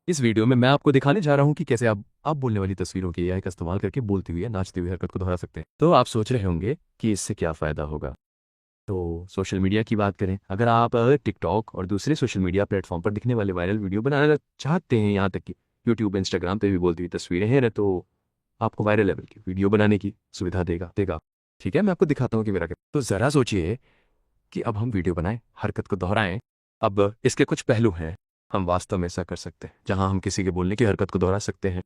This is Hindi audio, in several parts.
इस वीडियो में मैं आपको दिखाने जा रहा हूँ कि कैसे आप बोलने वाली तस्वीरों के एआई का इस्तेमाल करके बोलती हुई या नाचती हुई हरकत को दोहरा सकते हैं। तो आप सोच रहे होंगे कि इससे क्या फ़ायदा होगा। तो सोशल मीडिया की बात करें, अगर आप टिकटॉक और दूसरे सोशल मीडिया प्लेटफॉर्म पर दिखने वाले वायरल वीडियो बनाना चाहते हैं, यहाँ तक कि यूट्यूब इंस्टाग्राम पे भी बोलती हुई तस्वीरें हैं ना, तो आपको वायरल लेवल की वीडियो बनाने की सुविधा देगा देगा ठीक है, मैं आपको दिखाता हूँ कि मेरा क्या। तो ज़रा सोचिए कि अब हम वीडियो बनाएं, हरकत को दोहराएं। अब इसके कुछ पहलू हैं। हम वास्तव में ऐसा कर सकते हैं जहां हम किसी के बोलने की हरकत को दोहरा सकते हैं।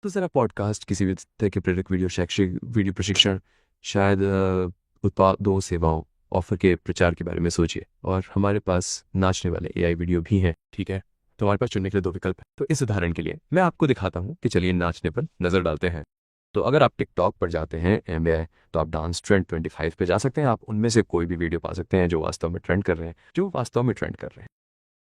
तो ज़रा पॉडकास्ट, किसी भी तरह के प्रेरक वीडियो, शैक्षिक वीडियो प्रशिक्षण, शायद उत्पादों सेवाओं ऑफर के प्रचार के बारे में सोचिए। और हमारे पास नाचने वाले एआई वीडियो भी हैं, ठीक है। तो हमारे पास चुनने के लिए दो विकल्प हैं। तो इस उदाहरण के लिए मैं आपको दिखाता हूँ कि चलिए नाचने पर नज़र डालते हैं। तो अगर आप टिकटॉक पर जाते हैं एमबीआई, तो आप डांस ट्रेंड 25 पे जा सकते हैं। आप उनमें से कोई भी वीडियो पा सकते हैं जो वास्तव में ट्रेंड कर रहे हैं,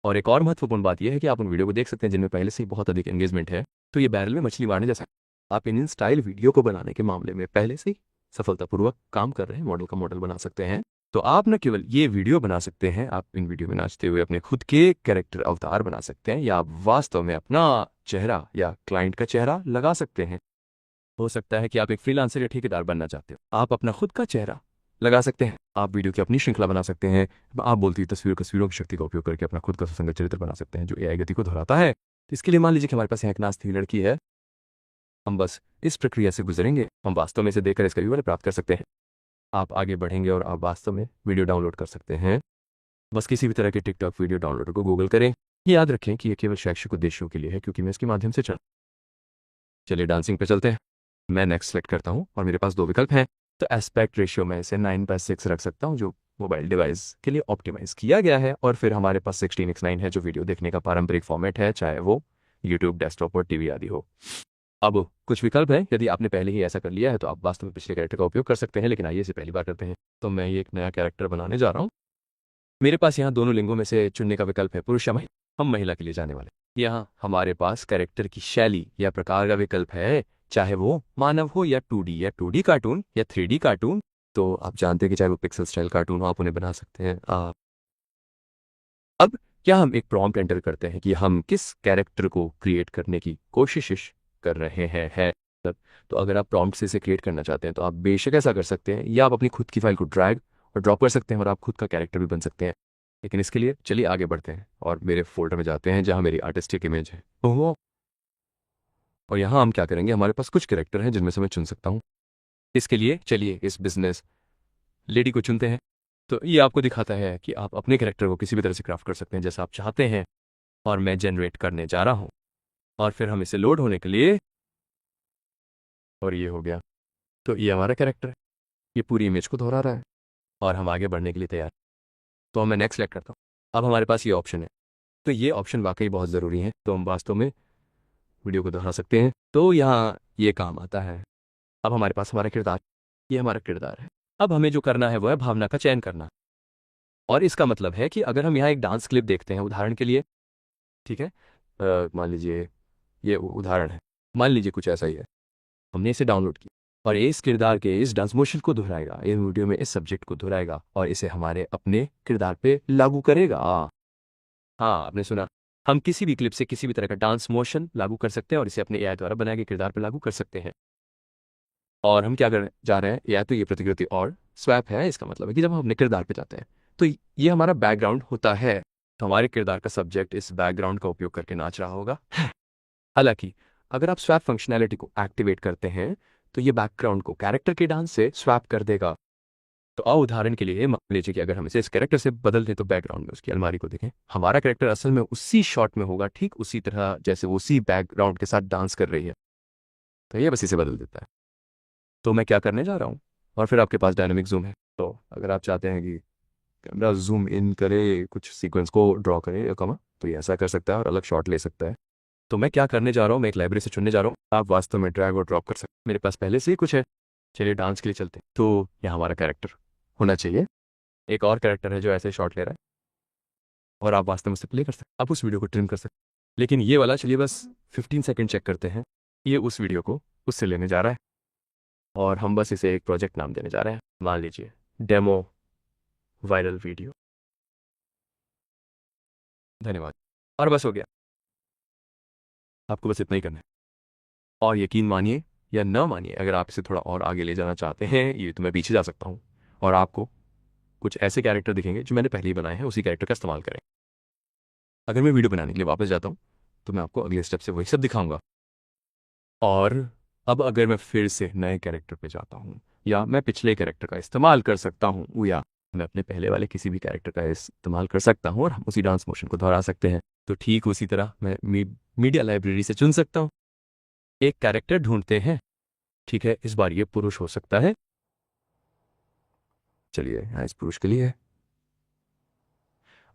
और एक और महत्वपूर्ण बात यह है कि आप उन वीडियो को देख सकते हैं जिनमें पहले से ही बहुत अधिक एंगेजमेंट है। तो ये बैरल में मछली मारने जैसा है। आप इन स्टाइल वीडियो को बनाने के मामले में पहले से ही सफलतापूर्वक काम कर रहे हैं, मॉडल का मॉडल बना सकते हैं। तो आप न केवल ये वीडियो बना सकते हैं, आप इन वीडियो में नाचते हुए अपने खुद के कैरेक्टर अवतार बना सकते हैं, या आप वास्तव में अपना चेहरा या क्लाइंट का चेहरा लगा सकते हैं। हो सकता है कि आप एक फ्रीलांसर या ठेकेदार बनना चाहते हो, आप अपना खुद का चेहरा लगा सकते हैं। आप वीडियो की अपनी श्रृंखला बना सकते हैं। आप बोलती हुई तस्वीरों की शक्ति का उपयोग करके अपना खुद का सुसंगत चरित्र बना सकते हैं जो एआई गति को दोहराता है। तो इसके लिए मान लीजिए कि हमारे पास यहाँ एक नाचती हुई लड़की है। हम बस इस प्रक्रिया से गुजरेंगे, हम वास्तव में इसे देखकर इसका विवरण प्राप्त कर सकते हैं। आप आगे बढ़ेंगे और आप वास्तव में वीडियो डाउनलोड कर सकते हैं। बस किसी भी तरह के टिकटॉक वीडियो डाउनलोडर को गूगल करें। ये याद रखें कि ये केवल शैक्षिक उद्देश्यों के लिए है, क्योंकि मैं इसके माध्यम से चलिए डांसिंग पे चलते हैं। मैं नेक्स्ट सेलेक्ट करता हूँ और मेरे पास दो विकल्प हैं। तो एस्पेक्ट रेशियो में इसे 9:6 रख सकता हूँ, जो मोबाइल डिवाइस के लिए ऑप्टिमाइज किया गया है। और फिर हमारे पास 16:9 है, जो वीडियो देखने का पारंपरिक फॉर्मेट है, चाहे वो यूट्यूब, डेस्कटॉप और टीवी आदि हो। अब कुछ विकल्प हैं। यदि आपने पहले ही ऐसा कर लिया है तो आप वास्तव में पिछले कैरेक्टर का उपयोग कर सकते हैं, लेकिन आइए इसे पहली बार करते हैं। तो मैं ये एक नया कैरेक्टर बनाने जा रहा हूँ। मेरे पास यहाँ दोनों लिंगों में से चुनने का विकल्प है, पुरुष या महिला। हम महिला के लिए जाने वाले। यहाँ हमारे पास कैरेक्टर की शैली या प्रकार का विकल्प है, चाहे वो मानव हो या 2D, या 2D कार्टून या 3D कार्टून। तो आप जानते हैं कि चाहे वो पिक्सल स्टाइल कार्टून हो, आप उन्हें बना सकते हैं। अब क्या हम एक प्रॉम्प्ट एंटर करते हैं कि हम किस कैरेक्टर को क्रिएट करने की कोशिश कर रहे हैं। तो अगर आप प्रॉम्प्ट से इसे क्रिएट करना चाहते हैं तो आप बेशक ऐसा कर सकते हैं, या आप अपनी खुद की फाइल को ड्रैग और ड्रॉप कर सकते हैं और आप खुद का कैरेक्टर भी बन सकते हैं। लेकिन इसके लिए चलिए आगे बढ़ते हैं और मेरे फोल्डर में जाते हैं जहाँ मेरी आर्टिस्टिक इमेज है। ओहो। और यहाँ हम क्या करेंगे, हमारे पास कुछ कैरेक्टर हैं जिनमें से मैं चुन सकता हूँ। इसके लिए चलिए इस बिजनेस लेडी को चुनते हैं। तो ये आपको दिखाता है कि आप अपने कैरेक्टर को किसी भी तरह से क्राफ्ट कर सकते हैं जैसा आप चाहते हैं। और मैं जनरेट करने जा रहा हूँ, और फिर हम इसे लोड होने के लिए, और ये हो गया। तो ये हमारा कैरेक्टर है, ये पूरी इमेज को दोहरा रहा है और हम आगे बढ़ने के लिए तैयार। तो मैं नेक्स्ट सेलेक्ट करता हूँ। अब हमारे पास ये ऑप्शन है। तो ये ऑप्शन वाकई बहुत ज़रूरी है। तो हम वास्तव में वीडियो को दोहरा सकते हैं। तो यहाँ ये काम आता है। अब हमारे पास हमारा किरदार, ये हमारा किरदार है। अब हमें जो करना है वो है भावना का चयन करना। और इसका मतलब है कि अगर हम यहाँ एक डांस क्लिप देखते हैं उदाहरण के लिए, ठीक है, मान लीजिए ये उदाहरण है, मान लीजिए कुछ ऐसा ही है। हमने इसे डाउनलोड किया और ये इस किरदार के इस डांस मोशन को दोहराएगा, इस वीडियो में इस सब्जेक्ट को दोहराएगा और इसे हमारे अपने किरदार पे लागू करेगा। हाँ, आपने सुना। हम किसी भी क्लिप से किसी भी तरह का डांस मोशन लागू कर सकते हैं और इसे अपने एआई द्वारा बनाए गए किरदार पर लागू कर सकते हैं। और हम क्या करने जा रहे हैं, या तो ये प्रतिकृति और स्वैप है। इसका मतलब है कि जब हम अपने किरदार पे जाते हैं तो ये हमारा बैकग्राउंड होता है। तो हमारे किरदार का सब्जेक्ट इस बैकग्राउंड का उपयोग करके नाच रहा होगा। हालांकि अगर आप स्वैप फंक्शनैलिटी को एक्टिवेट करते हैं तो ये बैकग्राउंड को कैरेक्टर के डांस से स्वैप कर देगा। तो उदाहरण के लिए मान लीजिए कि अगर हम इसे इस कैरेक्टर से बदल दें तो बैकग्राउंड में उसकी अलमारी को देखें, हमारा कैरेक्टर असल में उसी शॉट में होगा, ठीक उसी तरह जैसे वो उसी बैकग्राउंड के साथ डांस कर रही है। तो ये बस इसे बदल देता है। तो मैं क्या करने जा रहा हूँ, और फिर आपके पास डायनामिक जूम है। तो अगर आप चाहते हैं कि कैमरा जूम इन करे, कुछ सीक्वेंस को ड्रॉ करे या कमा, तो ये ऐसा कर सकता है और अलग शॉट ले सकता है। तो मैं क्या करने जा रहा हूँ, मैं एक लाइब्रेरी से चुनने जा रहा हूँ। आप वास्तव में ड्रैग और ड्रॉप कर सकते हैं, मेरे पास पहले से ही कुछ है। चलिए डांस के लिए चलते हैं। तो यह हमारा कैरेक्टर होना चाहिए। एक और कैरेक्टर है जो ऐसे शॉट ले रहा है, और आप वास्तव में उसे प्ले कर सकते हैं। आप उस वीडियो को ट्रिम कर सकते हैं, लेकिन ये वाला चलिए बस 15 सेकंड चेक करते हैं। ये उस वीडियो को उससे लेने जा रहा है, और हम बस इसे एक प्रोजेक्ट नाम देने जा रहे हैं। मान लीजिए डेमो वायरल वीडियो। धन्यवाद। और बस हो गया। आपको बस इतना ही करना है। और यकीन मानिए या न मानिए, अगर आप इसे थोड़ा और आगे ले जाना चाहते हैं, ये तो मैं पीछे जा सकता हूँ और आपको कुछ ऐसे कैरेक्टर दिखेंगे जो मैंने पहले ही बनाए हैं, उसी कैरेक्टर का इस्तेमाल करें। अगर मैं वीडियो बनाने के लिए वापस जाता हूँ तो मैं आपको अगले स्टेप से वही सब दिखाऊंगा। और अब अगर मैं फिर से नए कैरेक्टर पे जाता हूँ, या मैं पिछले कैरेक्टर का इस्तेमाल कर सकता हूँ, या मैं अपने पहले वाले किसी भी कैरेक्टर का इस्तेमाल कर सकता हूँ और हम उसी डांस मोशन को दोहरा सकते हैं। तो ठीक उसी तरह मैं मीडिया लाइब्रेरी से चुन सकता हूँ, एक कैरेक्टर ढूंढते हैं। ठीक है, इस बार ये पुरुष हो सकता है। चलिए यहाँ इस पुरुष के लिए है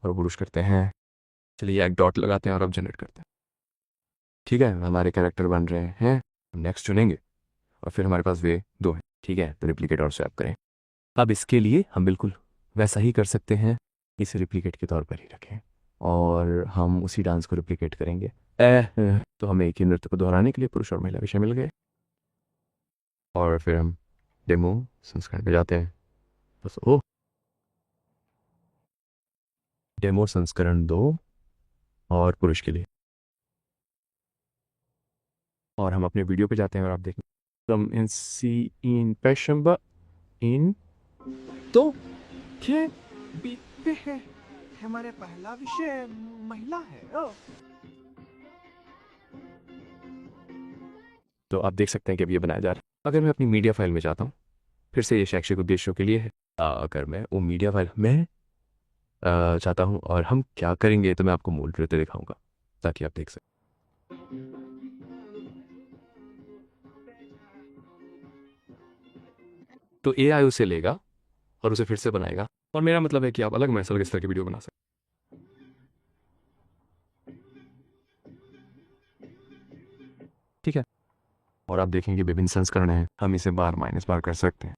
और पुरुष करते हैं। चलिए एक डॉट लगाते हैं और अब जनरेट करते हैं। ठीक है, हमारे कैरेक्टर बन रहे हैं। हम नेक्स्ट चुनेंगे और फिर हमारे पास वे दो हैं। ठीक है, तो रिप्लिकेट और स्वैप करें। अब इसके लिए हम बिल्कुल वैसा ही कर सकते हैं, इसे रिप्लिकेट के तौर पर ही रखें और हम उसी डांस को रिप्लिकेट करेंगे। तो हमें एक ही नृत्य को दोहराने के लिए पुरुष और महिला विषय मिल गए। और फिर हम डेमो संस्करण पे जाते हैं। बस ओ डेमो संस्करण 2 और पुरुष के लिए। और हम अपने वीडियो पे जाते हैं और आप देखें फ्रॉम इन सी इन पेशंबा इन। तो ये बीच पे है, हमारे पहला विषय महिला है। तो आप देख सकते हैं कि अब ये बनाया जा रहा है। अगर मैं अपनी मीडिया फाइल में जाता हूँ, फिर से ये शैक्षिक उद्देश्यों के लिए है। अगर मैं वो मीडिया फाइल में चाहता हूँ और हम क्या करेंगे, तो मैं आपको मूल नृत्य दिखाऊंगा ताकि आप देख सकें। तो AI उसे लेगा और उसे फिर से बनाएगा, और मेरा मतलब है कि आप अलग मैसल इस तरह की वीडियो बना सकते हैं। ठीक है, और आप देखेंगे विभिन्न संस्करण हैं, हम इसे बार माइनस बार कर सकते हैं।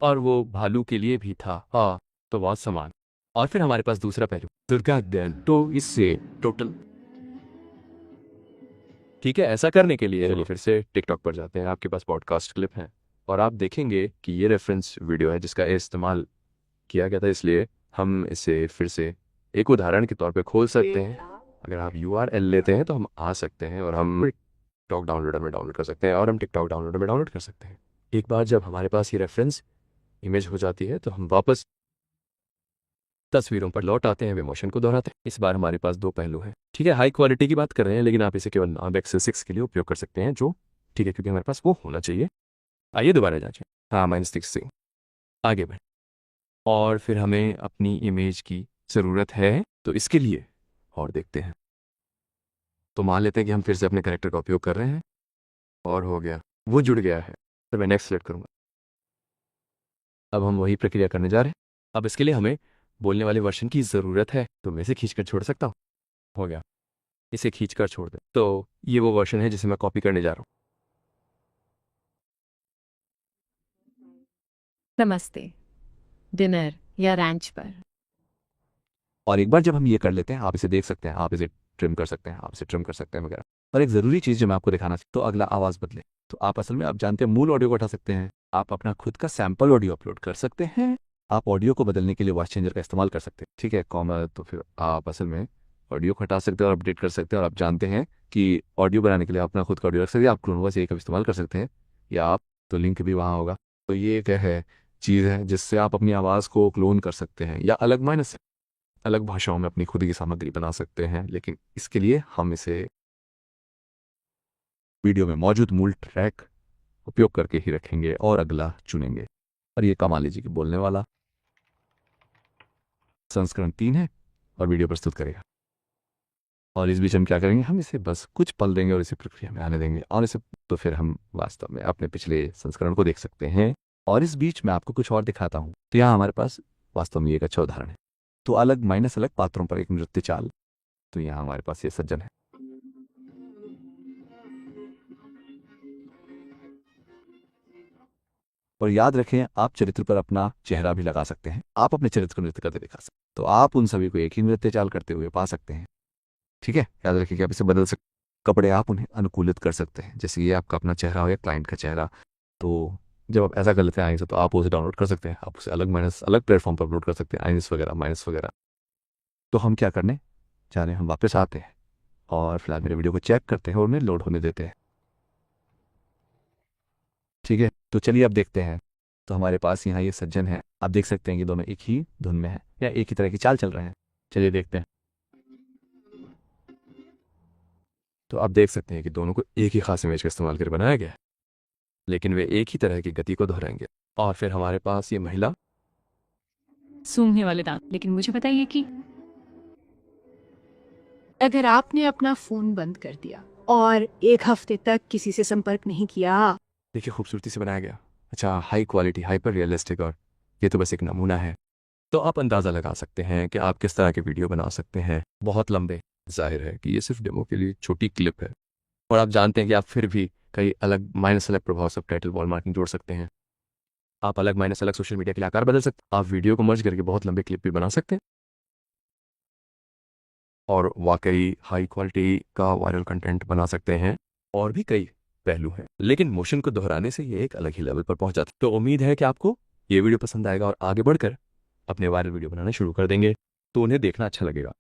और वो भालू के लिए भी था। हाँ, तो बहुत समान। और फिर हमारे पास दूसरा पहलू दुर्गा दैन, तो इससे टोटल। ठीक है, ऐसा करने के लिए चलिए फिर से टिकटॉक पर जाते हैं। आपके पास पॉडकास्ट क्लिप हैं और आप देखेंगे कि ये रेफरेंस वीडियो है जिसका इस्तेमाल किया गया था, इसलिए हम इसे फिर से एक उदाहरण के तौर पे खोल सकते हैं। अगर आप URL लेते हैं तो हम आ सकते हैं और हम टिकटॉक डाउनलोडर में डाउनलोड कर सकते हैं, और हम टिकटॉक डाउनलोडर में डाउनलोड कर सकते हैं। एक बार जब हमारे पास ये रेफरेंस इमेज हो जाती है तो हम वापस तस्वीरों पर लौट आते हैं, वे मोशन को दोहराते हैं। इस बार हमारे पास दो पहलू हैं। ठीक है, हाई क्वालिटी की बात कर रहे हैं, लेकिन आप इसे केवल Excelsior 6 के लिए उपयोग कर सकते हैं, जो ठीक है क्योंकि हमारे पास वो होना चाहिए। आइए दोबारा जांचें। हाँ, -6 आगे बढ़ें। और फिर हमें अपनी इमेज की ज़रूरत है, तो इसके लिए और देखते हैं। तो मान लेते हैं कि हम फिर से अपने कैरेक्टर का उपयोग कर रहे हैं और हो गया, वो जुड़ गया है। तो मैं नेक्स्ट सेलेक्ट करूँगा। अब हम वही प्रक्रिया करने जा रहे हैं। अब इसके लिए हमें बोलने वाले वर्जन की ज़रूरत है, तो मैं इसे खींचकर छोड़ सकता हूँ। हो गया, इसे खींचकर छोड़ दें। तो ये वो वर्जन है जिसे मैं कॉपी करने जा रहा हूँ। नमस्ते। डिनर या रैंच पर। और एक बार जब हम ये कर लेते हैं, आप इसे देख सकते हैं, आप इसे ट्रिम कर सकते हैं, आप इसे ट्रिम कर सकते हैं वगैरह। और एक ज़रूरी चीज़ जो मैं आपको दिखाना चाहता हूँ, तो अगला आवाज़ बदले। तो आप असल में आप जानते हैं मूल ऑडियो को हटा सकते हैं, आप अपना खुद का सैंपल ऑडियो अपलोड कर सकते हैं, आप ऑडियो को बदलने के लिए वॉइस चेंजर का इस्तेमाल कर सकते हैं। ठीक है, कॉमा, तो फिर आप असल में ऑडियो को हटा सकते हैं और अपडेट कर सकते हैं। और आप जानते हैं कि ऑडियो बनाने के लिए अपना खुद का ऑडियो रख सकते हैं, आप क्लोनोवा से का इस्तेमाल कर सकते हैं, या आप, तो लिंक भी वहाँ होगा। तो ये क्या है, चीज़ है जिससे आप अपनी आवाज़ को क्लोन कर सकते हैं या अलग माइनस अलग भाषाओं में अपनी खुद की सामग्री बना सकते हैं। लेकिन इसके लिए हम इसे वीडियो में मौजूद मूल ट्रैक उपयोग करके ही रखेंगे और अगला चुनेंगे। और ये कमाली जी की बोलने वाला संस्करण 3 है और वीडियो प्रस्तुत करेगा। और इस बीच हम क्या करेंगे, हम इसे बस कुछ पल देंगे और इसे प्रक्रिया में आने देंगे, और इसे तो फिर हम वास्तव में अपने पिछले संस्करण को देख सकते हैं। और इस बीच मैं आपको कुछ और दिखाता हूँ। तो यहाँ हमारे पास वास्तव में एक अच्छा उदाहरण है। तो अलग माइनस अलग पात्रों पर एक नृत्य चाल। तो यहाँ हमारे पास ये सज्जन है। और याद रखें, आप चरित्र पर अपना चेहरा भी लगा सकते हैं, आप अपने चरित्र को नृत्य करते दिखा सकते हैं, तो आप उन सभी को एक ही नृत्य चाल करते हुए पा सकते हैं। ठीक है, याद रखें कि आप इसे बदल सकते, कपड़े आप उन्हें अनुकूलित कर सकते हैं, जैसे ये आपका अपना चेहरा हो या क्लाइंट का चेहरा। तो जब आप ऐसा कर लेते हैं आइन्स तो आप उसे डाउनलोड कर सकते हैं, आप उसे अलग माइनस अलग प्लेटफॉर्म पर अपलोड कर सकते हैं, आइन्स वगैरह माइनस वगैरह। तो हम क्या करने जा रहे हैं, हम वापस आते हैं और फिलहाल मेरे वीडियो को चेक करते हैं और उन्हें लोड होने देते हैं। ठीक है, तो चलिए अब देखते हैं। तो हमारे पास यहाँ ये सज्जन है, आप देख सकते हैं कि दोनों एक ही धुन में हैं या एक ही तरह की चाल चल रहे हैं। चलिए देखते हैं। तो आप देख सकते हैं कि दोनों को एक ही खास इमेज का इस्तेमाल कर बनाया गया है, लेकिन वे एक ही तरह की गति को दोहराएंगे। और फिर हमारे पास ये महिला, सूंघने वाले दांत। लेकिन मुझे बताइए कि अगर आपने अपना फोन बंद कर दिया और 1 हफ्ते तक किसी से संपर्क नहीं किया, देखिए खूबसूरती से बनाया गया, अच्छा हाई क्वालिटी, हाइपर रियलिस्टिक, और ये तो बस एक नमूना है। तो आप अंदाज़ा लगा सकते हैं कि आप किस तरह के वीडियो बना सकते हैं, बहुत लंबे। जाहिर है कि ये सिर्फ डेमो के लिए छोटी क्लिप है, और आप जानते हैं कि आप फिर भी कई अलग माइनस अलग प्रभाव, सब टाइटल, वॉल मार्किंग जोड़ सकते हैं। आप अलग माइनस अलग सोशल मीडिया के लिए आकार बदल सकते हैं, आप वीडियो को मर्ज करके बहुत लंबे क्लिप भी बना सकते हैं, और वाकई हाई क्वालिटी का वायरल कंटेंट बना सकते हैं। और भी कई पहलू हैं, लेकिन मोशन को दोहराने से ये एक अलग ही लेवल पर पहुंच जाता है। तो उम्मीद है कि आपको ये वीडियो पसंद आएगा और आगे बढ़कर अपने वायरल वीडियो बनाना शुरू कर देंगे, तो उन्हें देखना अच्छा लगेगा।